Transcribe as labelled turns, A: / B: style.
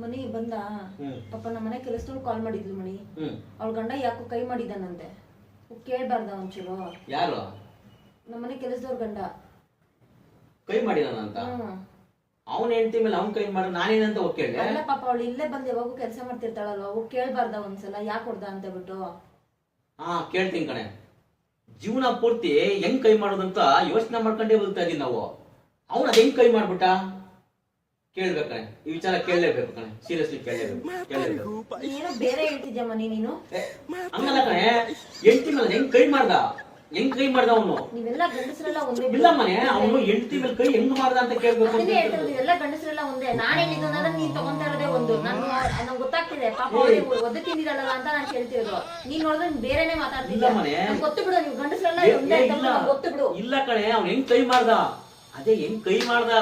A: ಮನಿ ಬಂದ ಪಾಪ ನಮ್ಮ ಮನೆ ಕೆಲಸದವ್ಳು ಕಾಲ್ ಮಾಡಿದ್ಲು ಮಣಿ. ಅವಳ ಗಂಡ ಯಾಕೋ ಕೈ ಮಾಡಿದಾನಂತೆ. ಕೇಳ್ಬಾರ್ದ ಒಂಚೂರು?
B: ಯಾರು?
A: ನಮ್ಮ ಮನೆ ಕೆಲಸದವ್ರ ಗಂಡ
B: ಕೈ ಮಾಡಿದಾನಂತ. ಅವನ ಹೆಂಡತಿ ಮೇಲೆ ಅವ್ನ್ ಕೈ ಮಾಡಿ ನಾನೇನಂತ ಕೇಳಿದೆ.
A: ಅಲ್ಲ ಪಾಪ ಅವಳು ಇಲ್ಲೇ ಬಂದು ಯಾವಾಗೂ ಕೆಲಸ ಮಾಡ್ತಿರ್ತಾಳಲ್ವ, ಅವು ಕೇಳ್ಬಾರ್ದ ಒಂದ್ಸಲ ಯಾಕೆ ಹೊಡ್ದ ಅಂತ ಬಿಟ್ಟು?
B: ಕೇಳ್ತೀನಿ ಕಣೆ. ಜೀವನ ಪೂರ್ತಿ ಹೆಂಗ್ ಕೈ ಮಾಡೋದಂತ ಯೋಚನೆ ಮಾಡ್ಕೊಂಡೇ ಬದುಕ್ತಾ ಇದೀವಿ ನಾವು. ಅವನ ಅದ್ ಹೆಂಗ್ ಕೈ ಮಾಡ್ಬಿಟ್ಟ ಕೇಳ್ಬೇಕು ಕಣೆ. ಈ ವಿಚಾರ ಕೇಳಲೇಬೇಕು ಕಣೆ, ಸೀರಿಯಸ್ಲಿ ಕೇಳಲೇಬೇಕು.
A: ಏನೋ ಬೇರೆ ಹೇಳ್ತಿದ್ಯಮ್ಮ ನೀನು.
B: ಹಂಗಲ್ಲ ಕಣೆ, ಹೆಂಡತಿ ಮೇಲೆ ಹೆಂಗ್ ಕೈ ಮಾಡ್ದ ಅವನು?
A: ನೀವೆಲ್ಲ ಗಂಡಸರೆಲ್ಲ ಒಂದೇ.
B: ಇಲ್ಲ ಮನೆ, ಅವನು ಹೆಂಡತಿ ಮೇಲೆ ಕೈ ಹೆಂಗ್ ಮಾಡ್ದ ಅಂತ ಕೇಳ್ಬೇಕು.
A: ನೀವೆಲ್ಲ ಗಂಡಸರೆಲ್ಲ ಒಂದೇ. ನಾನು ಹೇಳಿದ್ದು ಅನ್ನೋದನ್ನ ನೀನ್ ತಗೊಂತಾ ಇರೋದೇ ಒಂದು. ನಂಗೆ ಗೊತ್ತಾಗ್ತಿದೆ ಪಾಪ ಒದ್ದು ತಿಂದಿರಲ್ಲ ಅಂತ ನಾನು ಕೇಳ್ತಿರೋದು. ನೀನ್ ನೋಡಿದ್ರೆ ಬೇರೆನೆ ಮಾತಾಡ್ತಿದ್ದೆ. ಗೊತ್ತು ಬಿಡು, ನೀವು ಗಂಡಸರೆಲ್ಲ ಒಂದೇ ಅಂತ ಗೊತ್ತು ಬಿಡು.
B: ಇಲ್ಲ ಕಣೆ, ಅವ್ನು ಹೆಂಗ್ ಕೈ ಮಾಡ್ದ, ಅದೇ ಹೆಂಗ್ ಕೈ ಮಾಡ್ದ.